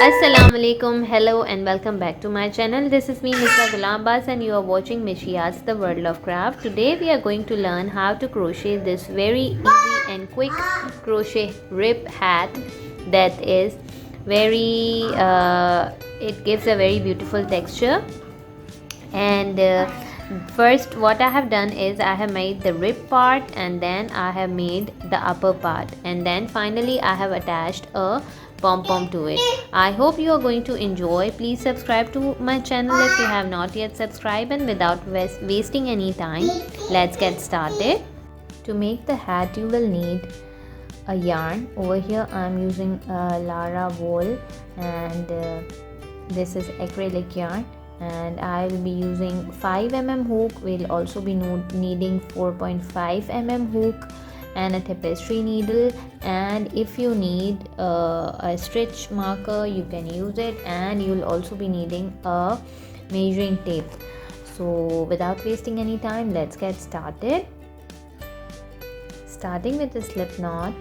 Assalamu alaikum, hello and welcome back to my channel. This is me Misra Gulambaz and you are watching Mishia's The World of Craft. Today we are going to learn how to crochet this very easy and quick crochet rib hat that is very it gives a very beautiful texture. And first what I have done is I have made the rib part, and then I have made the upper part, and then finally I have attached a pom-pom to it. I hope you are going to enjoy. Please subscribe to my channel if you have not yet subscribed, and without wasting any time, let's get started. To make the hat you will need a yarn. Over here I am using Lara wool, and this is acrylic yarn, and I will be using 5 mm hook. We'll also be needing 4.5 mm hook and a tapestry needle, and if you need a stitch marker you can use it, and you'll also be needing a measuring tape. So without wasting any time, let's get started. Starting with the slip knot,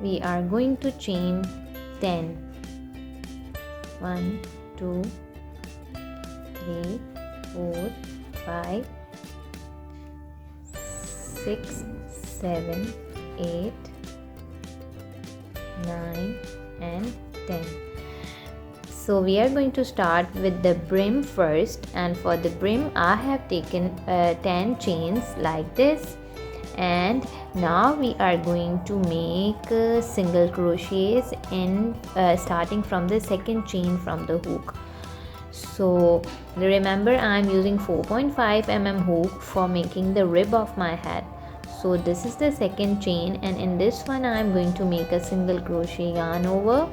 we are going to chain 10. 1 2 3 4 5 6 7 8 9 and 10. So we are going to start with the brim first, and for the brim I have taken 10 chains like this, and now we are going to make single crochets in starting from the second chain from the hook. So remember, I am using 4.5 mm hook for making the rib of my hat. So this is the second chain, and in this one I am going to make a single crochet, yarn over,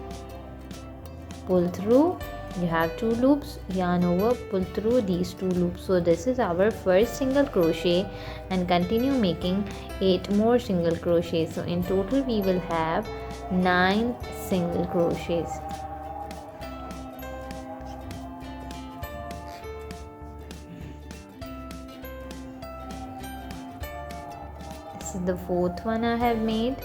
pull through. You have 2 loops, yarn over, pull through these 2 loops. So this is our first single crochet, and continue making 8 more single crochets. So in total we will have 9 single crochets. This is the fourth one I have made.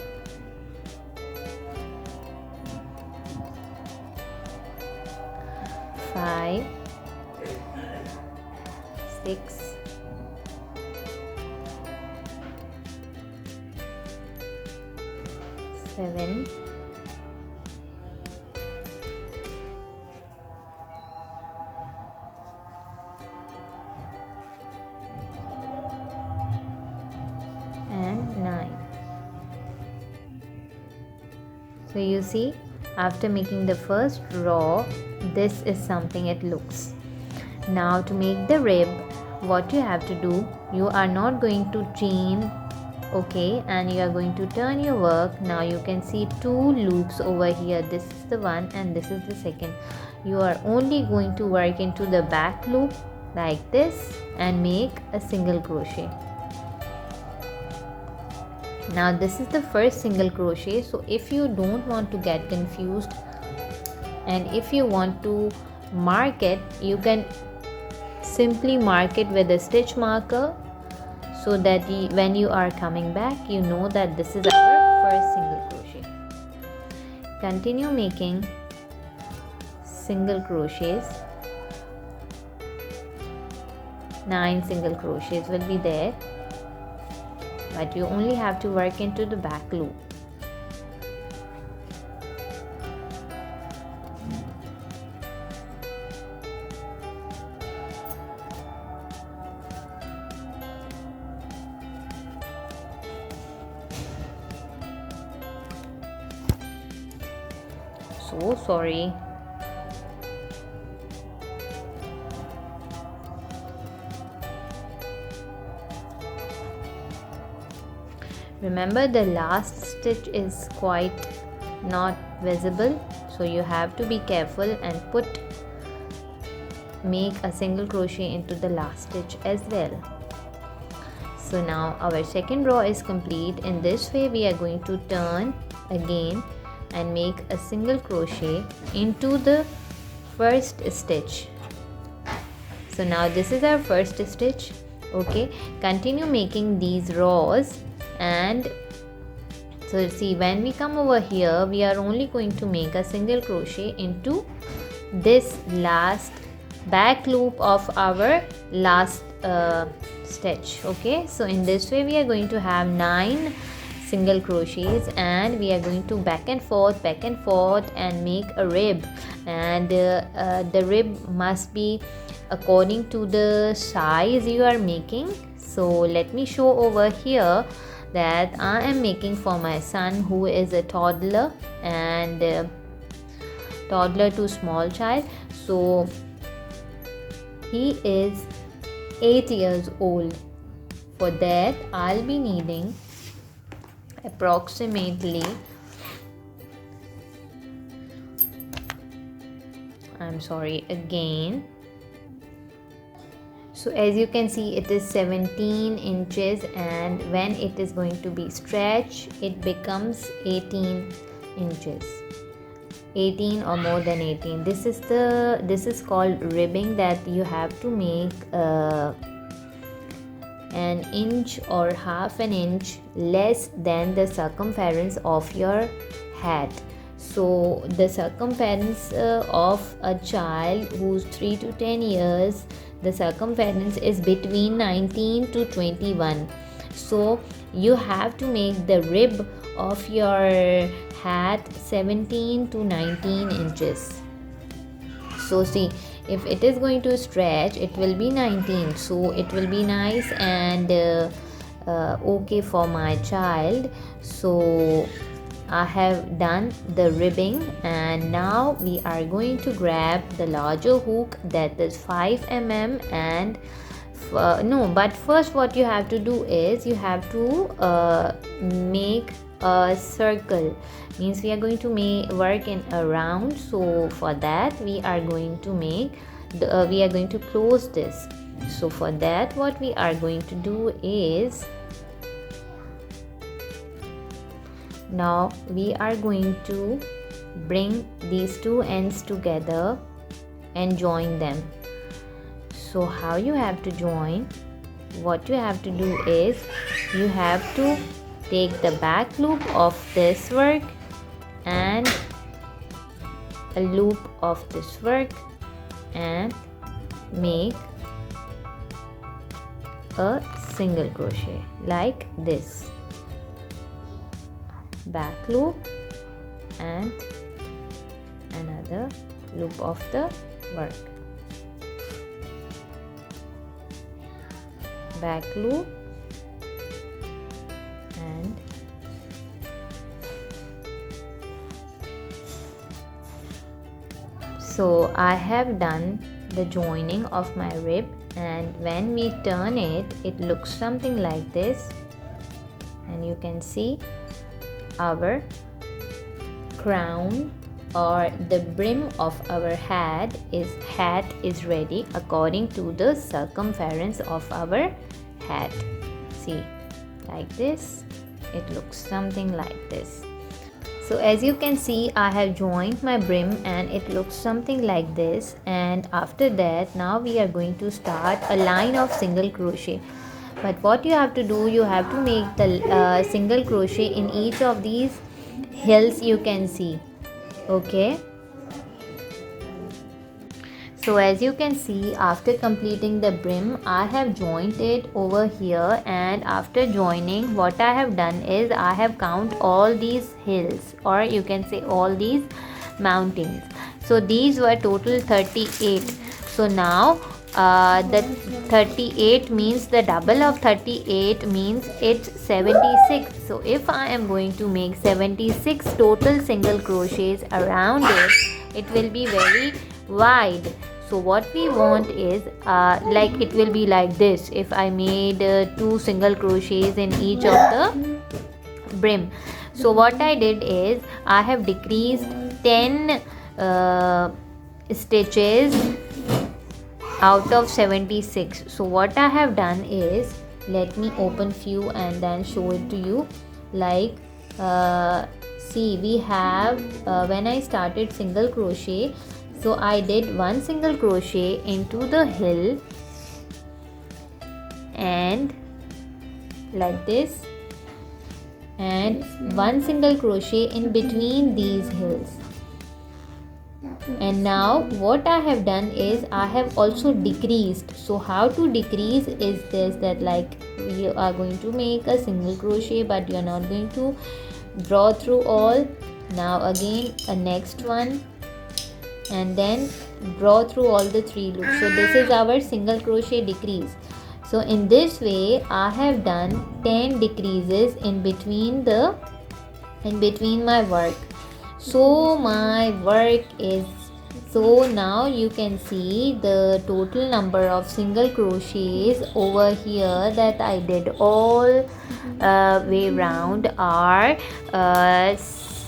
Five, 6, 7, 9. So you see, after making the first row, this is something it looks. Now to make the rib, what you have to do, you are not going to chain, okay, and you are going to turn your work. Now you can see 2 loops over here. This is the one and this is the second. You are only going to work into the back loop like this and make a single crochet. Now this is the first single crochet. So if you don't want to get confused, and if you want to mark it, you can simply mark it with a stitch marker, so that when you are coming back, you know that this is our first single crochet. Continue making single crochets. 9 single crochets will be there, but you only have to work into the back loop. So sorry. Remember, the last stitch is quite not visible, so you have to be careful and make a single crochet into the last stitch as well. So now our second row is complete. In this way we are going to turn again and make a single crochet into the first stitch. So now this is our first stitch. Okay, continue making these rows and So see, when we come over here, we are only going to make a single crochet into this last back loop of our last stitch. Okay, so in this way we are going to have 9 single crochets, and we are going to back and forth and make a rib, and the rib must be according to the size you are making. So let me show over here that I am making for my son, who is a toddler and toddler to small child. So he is 8 years old. For that I'll be needing approximately, I'm sorry again, so as you can see it is 17 inches, and when it is going to be stretched it becomes 18 inches, 18 or more than 18. This is called ribbing, that you have to make an inch or half an inch less than the circumference of your hat. So the circumference of a child who's 3 to 10 years, the circumference is between 19 to 21. So you have to make the rib of your hat 17 to 19 inches. So see, if it is going to stretch, it will be 19, so it will be nice and okay for my child. So I have done the ribbing, and now we are going to grab the larger hook, that is 5 mm, and but first what you have to do is you have to make a circle, means we are going to work in a round. So for that we are going to we are going to close this. So for that what we are going to do is, now we are going to bring these two ends together and join them. So how you have to join, what you have to do is you have to take the back loop of this work and a loop of this work and make a single crochet like this, back loop and another loop of the work, back loop and so I have done the joining of my rib, and when we turn it, it looks something like this, and you can see our crown or the brim of our hat is ready according to the circumference of our hat. See, like this, it looks something like this. So as you can see, I have joined my brim and it looks something like this, and after that now we are going to start a line of single crochet. But what you have to do, you have to make the single crochet in each of these hills you can see. Okay, so as you can see, after completing the brim, I have joined it over here, and after joining, what I have done is I have count all these hills, or you can say all these mountains. So these were total 38. So now the 38 means the double of 38 means it's 76. So if I am going to make 76 total single crochets around it, it will be very wide. So what we want is like it will be like this if I made 2 single crochets in each of the brim. So what I did is I have decreased 10 stitches out of 76. So what I have done is, let me open few and then show it to you. Like see, we have when I started single crochet, so I did 1 single crochet into the hill and like this, and one single crochet in between these hills. And now what I have done is I have also decreased. So how to decrease is this, that like we are going to make a single crochet, but you are not going to draw through all. Now again a next one, and then draw through all the 3 loops. So this is our single crochet decrease. So in this way I have done 10 decreases in between my work. So my work is, so now you can see the total number of single crochets over here that I did all way round are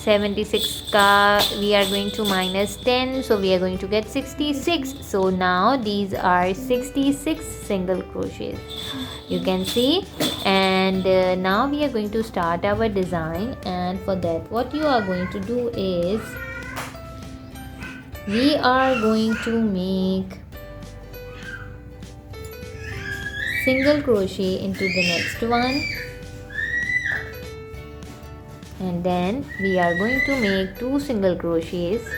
76 ka we are going to minus 10, so we are going to get 66. So now these are 66 single crochets, you can see. And now we are going to start our design, and for that what you are going to do is we are going to make single crochet into the next one, and then we are going to make 2 single crochets,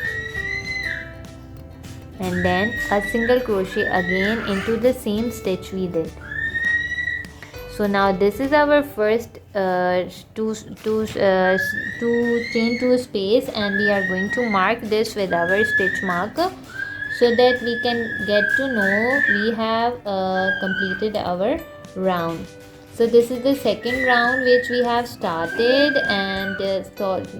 and then a single crochet again into the same stitch we did. So now this is our first two chain 2 space, and we are going to mark this with our stitch marker so that we can get to know we have completed our round. So this is the second round which we have started, and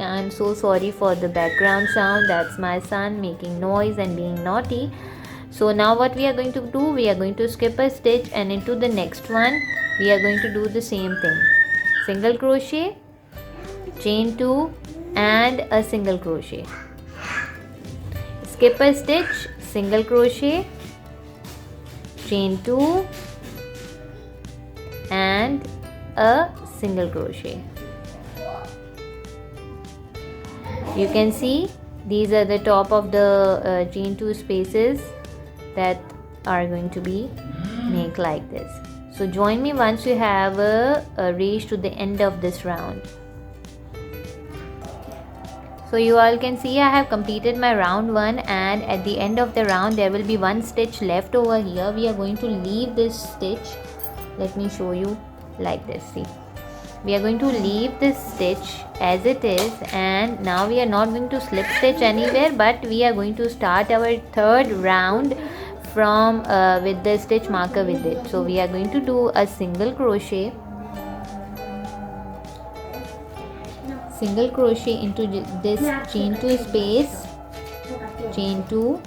I'm so sorry for the background sound. That's my son making noise and being naughty. So now what we are going to do, we are going to skip a stitch, and into the next one we are going to do the same thing. Single crochet, chain 2 and a single crochet. Skip a stitch, single crochet, chain 2 and a single crochet. You can see these are the top of the chain 2 spaces that are going to be make like this. So join me once you have reached to the end of this round. So you all can see I have completed my round 1, and at the end of the round there will be 1 stitch left over here. We are going to leave this stitch. Let me show you like this. See, we are going to leave this stitch as it is, and now we are not going to slip stitch anywhere, but we are going to start our third round from with the stitch marker with it. So we are going to do a single crochet into this chain 2 space, chain 2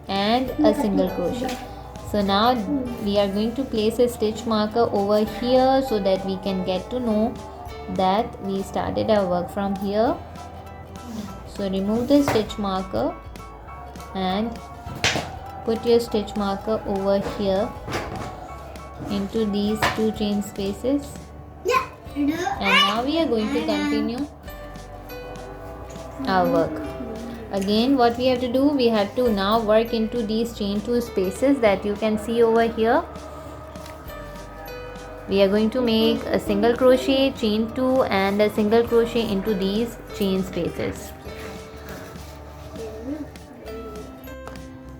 and a single crochet. So now we are going to place a stitch marker over here so that we can get to know that we started our work from here. So remove the stitch marker and put your stitch marker over here into these 2 chain spaces, and now we are going to continue our work. Again, what we have to do, we have to now work into these chain 2 spaces that you can see over here. We are going to make a single crochet, chain 2 and a single crochet into these chain spaces.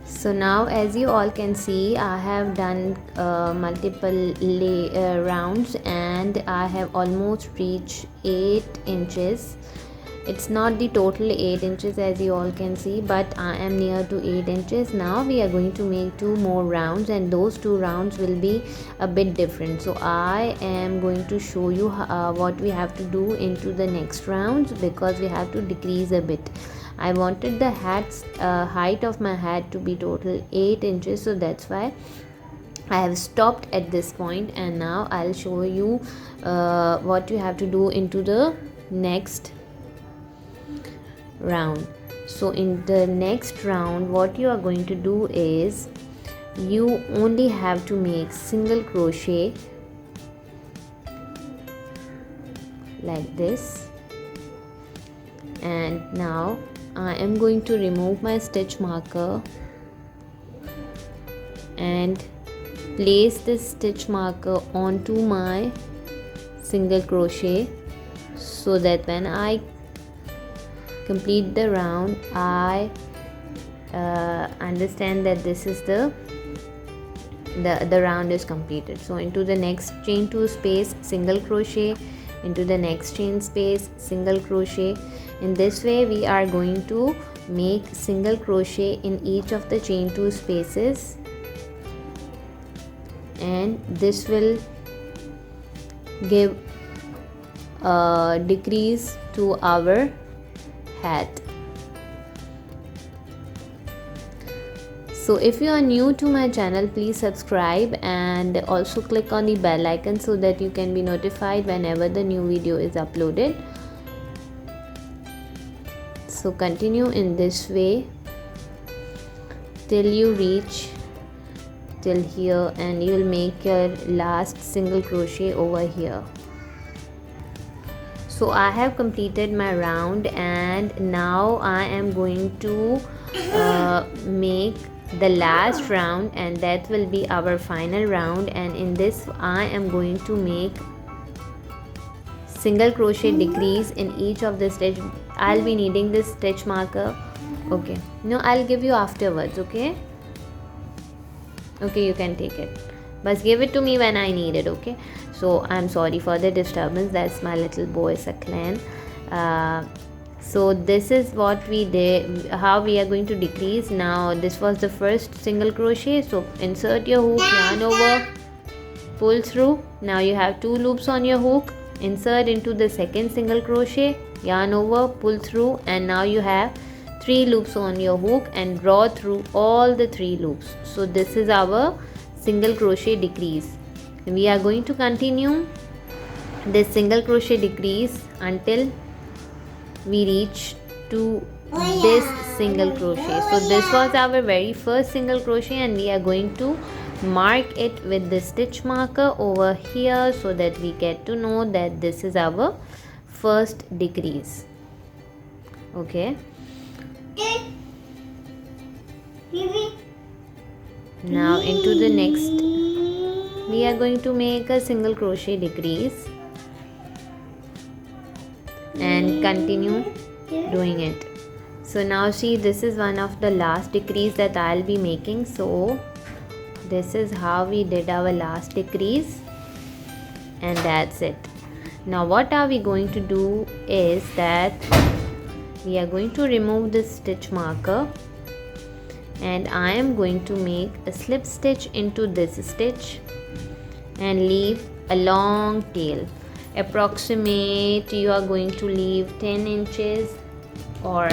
So now as you all can see, I have done multiple rounds, and I have almost reached 8 inches. It's not the total 8 inches as you all can see, but I am near to 8 inches. Now we are going to make 2 more rounds, and those 2 rounds will be a bit different. So I am going to show you what we have to do into the next rounds, because we have to decrease a bit. I wanted the height of my hat to be total 8 inches, so that's why I have stopped at this point, and now I'll show you what you have to do into the next round. So in the next round, what you are going to do is you only have to make single crochet like this, and now I am going to remove my stitch marker and place this stitch marker onto my single crochet so that when I complete the round, I understand that this is the round is completed. So into the next chain 2 space, single crochet, into the next chain space, single crochet. In this way we are going to make single crochet in each of the chain 2 spaces, and this will give a decrease to our hat. So if you are new to my channel, please subscribe and also click on the bell icon so that you can be notified whenever the new video is uploaded. So continue in this way till you reach till here, and you will make your last single crochet over here. So I have completed my round, and now I am going to make the last round, and that will be our final round. And in this I am going to make single crochet decrease in each of the stitch. I'll be needing this stitch marker. Okay, no, I'll give you afterwards. Okay, you can take it, but give it to me when I need it. Okay, so I'm sorry for the disturbance. That's my little boy Saklan. So this is what we did, how we are going to decrease. Now this was the first single crochet, so insert your hook, yarn over, pull through. Now you have 2 loops on your hook, insert into the second single crochet, yarn over, pull through, and now you have 3 loops on your hook and draw through all the 3 loops. So this is our single crochet decrease. We are going to continue this single crochet decrease until we reach to this single crochet. So this was our very first single crochet, and we are going to mark it with the stitch marker over here so that we get to know that this is our first decrease. Okay, now into the next we are going to make a single crochet decrease and continue doing it. So now see, this is one of the last decrease that I'll be making. So this is how we did our last decrease, and that's it. Now what are we going to do is that we are going to remove this stitch marker, and I am going to make a slip stitch into this stitch and leave a long tail. Approximate, you are going to leave 10 inches or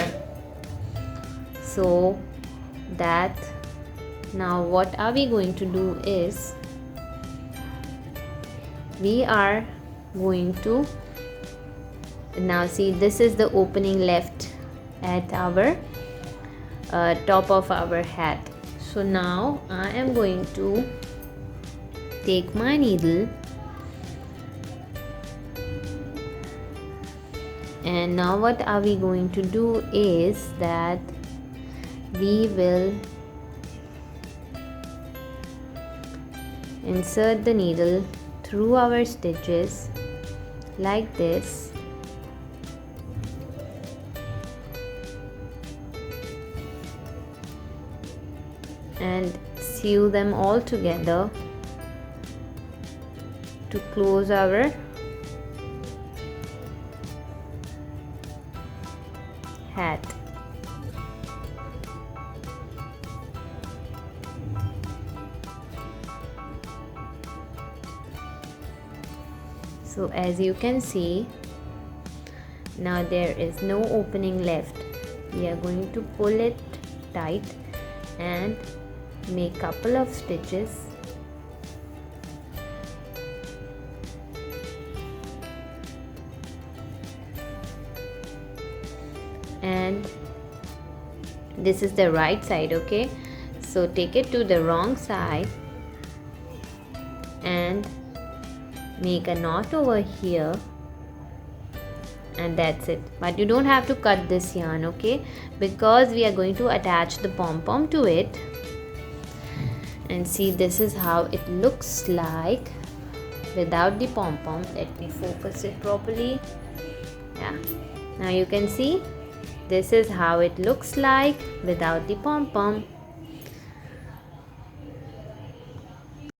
so that. Now what are we going to do is we are going to, now see, this is the opening left at our top of our hat. So now I am going to take my needle, and now what are we going to do is that we will insert the needle through our stitches like this, and sew them all together to close our hat. So as you can see, now there is no opening left. We are going to pull it tight and make couple of stitches, and this is the right side. Okay, so take it to the wrong side and make a knot over here, and that's it. But you don't have to cut this yarn, okay, because we are going to attach the pom-pom to it. And see, this is how it looks like. without the pom-pom. Let me focus it properly. Yeah, now you can see this is how it looks like without the pom-pom.